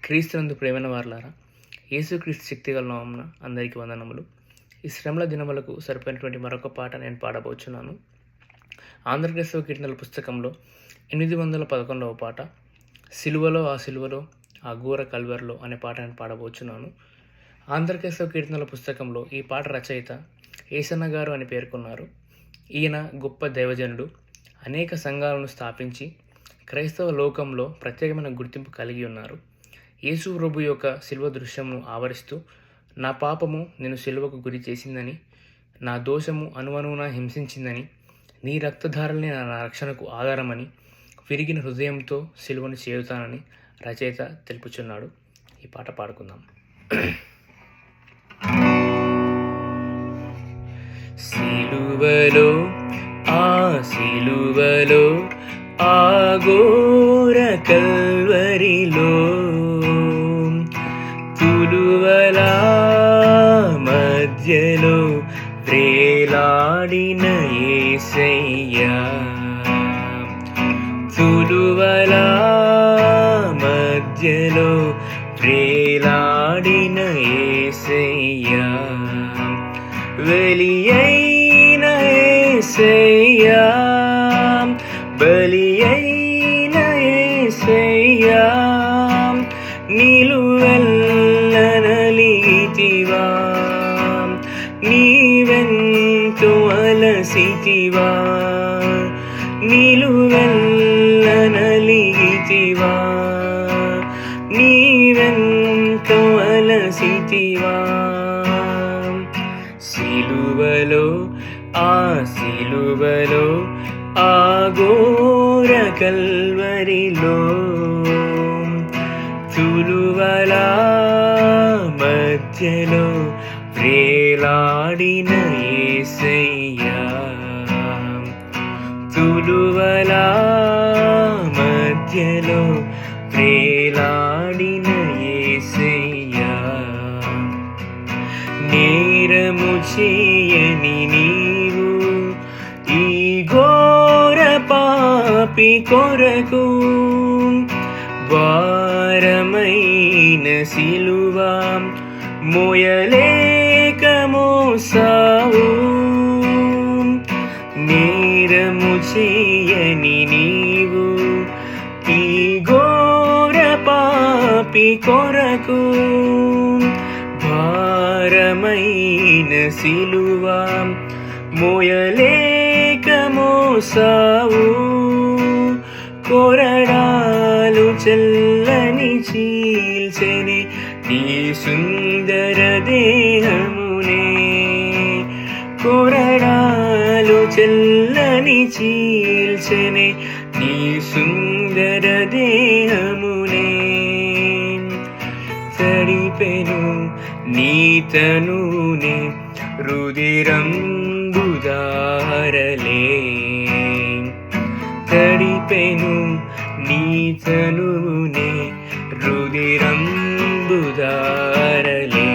క్రీస్తునందు ప్రేమైన వారలారా, యేసుక్రీస్తు శక్తిగల నామమున అందరికీ వందనములు. ఈ శ్రమల దినములకు సరిపోయినటువంటి మరొక పాట నేను పాడబోచున్నాను. ఆంధ్రప్రదేశ్ కీర్తనల పుస్తకంలో 811వ పాట, సిలువలో ఆ ఘోర కల్వరిలో అనే పాట నేను పాడబోచున్నాను. ఆంధ్రప్రదేశ్ కీర్తనల పుస్తకంలో ఈ పాట రచయిత ఏసన్న గారు అని పేర్కొన్నారు. ఈయన గొప్ప దైవజనుడు. అనేక సంఘాలను స్థాపించి క్రైస్తవ లోకంలో ప్రత్యేకమైన గుర్తింపు కలిగి ఉన్నారు. యేసు ప్రభు యొక్క శిలువ దృశ్యమును ఆవరిస్తూ, నా పాపము నేను శిలువకు గురి చేసిందని, నా దోషము అణువణువున హింసించిందని, నీ రక్తధారలనే నా రక్షణకు ఆధారమని, విరిగిన హృదయంతో శిలువను చేరుతానని రచయిత తెలుపుచున్నాడు. ఈ పాట పాడుకుందాం. సిలువలో ఆ ఘోర కల్వరిలో తులువల మధ్యలో వ్రేలాడిన యేసయ్యా, తులువల మధ్యలో వ్రేలాడిన యేసయ్యా, వెలియైన యేసయ్యా, బలియైన యేసయ్యా, నిలువెల్ల నలిగితివా, నీవెంతో అలసితివా, నిలువెల్ల నలిగితివా, నీవెంతో అలసితివా. సిలువలో ఆ ఘోర కల్వరిలో తులువల మధ్యలో వ్రేలాడిన యేసయ్యా, తులువల మధ్యలో వ్రేలాడిన యేసయ్యా, నేరము చేయని నీవు ఈ ఘోర పాపి కొరకు భారమైన సిలువ మోయలేక మోసావు, నేరము చేయని నీవు ఈ ఘోర పాపి కొరకు భారమైన సిలువ మోయలేక మోసావు, కొరడాలు చల్లని చీల్చెని నీ సుందర దేహమునే, కొరడాలు చల్లని చీల్చెని నీ సుందర దేహమునే, తడిపెను నీ తనునే రుదిరంబుదారలే, తడిపెను నీ తనునే రుదిరంబుదారలే,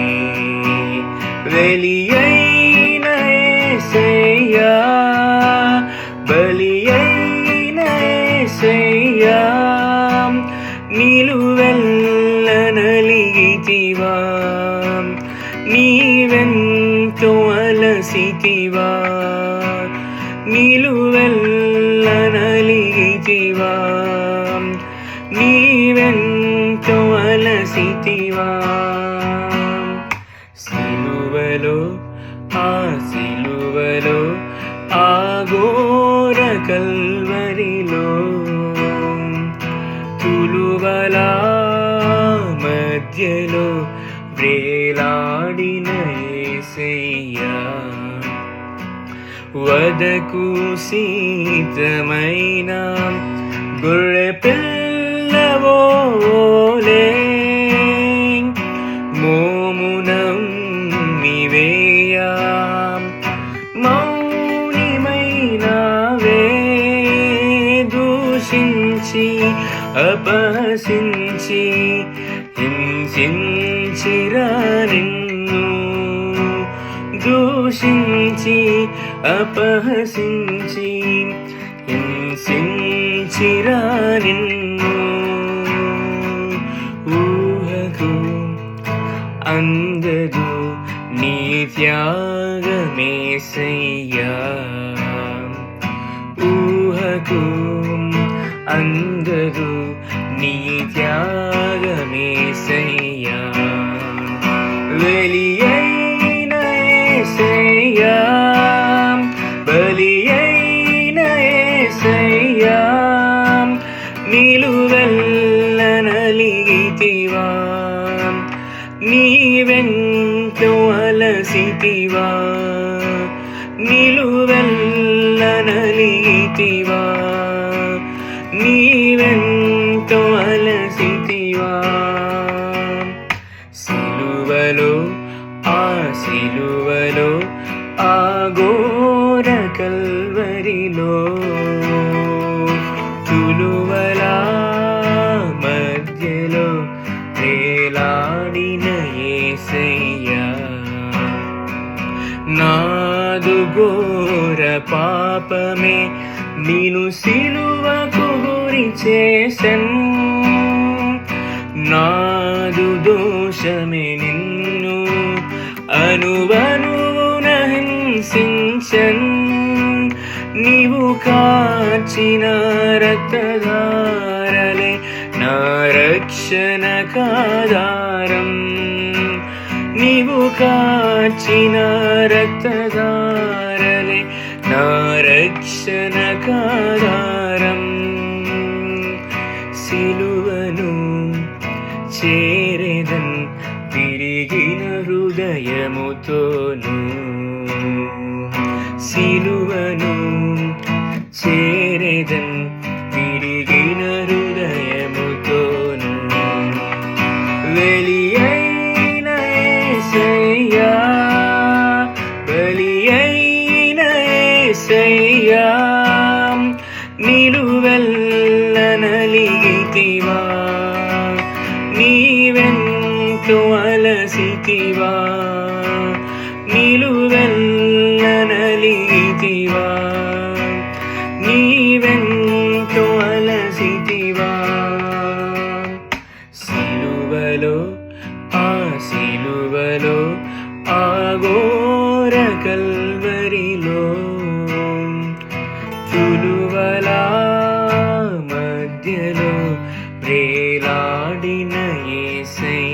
వెలియైన యేసయ్యా, బలియైన యేసయ్యా, నిలువెల్ల నలిగితివా, నీవెంతో అలసితివా, నిలువెల్ల నలిగితివా, నీవెంతో అలసితివా. సిలువలో ఆ ఘోర కల్వరిలో తులువల మధ్యలో వ్రేలాడిన యేసయ్యా, వదకు సీతమైన గొర్రె పిల్లవోలే మోమునం నివేయా, మౌనిమైనవే దూషించి అపహసించి హింసించిరా నిన్ను, దూషించి అపహసించి హింసించిరా నిన్ను, అందదు నీ త్యాగమేసయ్యా, ఊహకు అందదు నీ త్యాగమేసయ్యా, బలియైన యేసయ్యా, బలియైన యేసయ్యా, నిలువెల్ల నలిగితివా, నీవెంతో అలసితివా, నిలువెల్ల నలిగితివా, నీవెంతో అలసితివా, సిలువలో ఆ సిలువలో ఆ ఘోర కల్వరిలో తులువలా మధ్యలో వేలాడిన యేసయ్యా, నాదు ఘోర పాపమే నిన్ను సిలువకు గురి చేసెన్, నాదు దోషమే నిన్ను అనువనువున హింసించెన్, నీవు కార్చిన రక్తధారలే నా రక్షణకాధారం, నీవు కార్చిన రక్తధారలే నా రక్షణకాధారం, సిలువను చేరెదన్ విరిగిన హృదయముతోను, సిలువను చేరెదన్ విరిగిన హృదయముతోను, బలియైన యేసయ్యా, బలియైన యేసయ్యా, నిలువెల్ల నలిగితివా, నీవెంతో అలసితివా, నిలువెల్ల నలిగితివా, నీవెంతో అలసితివా, సిలువలో ఆ సిలువలో ఆ ఘోర కల్వరిలో తులువలా మధ్యలో వేలాడిన యేసయ్యా,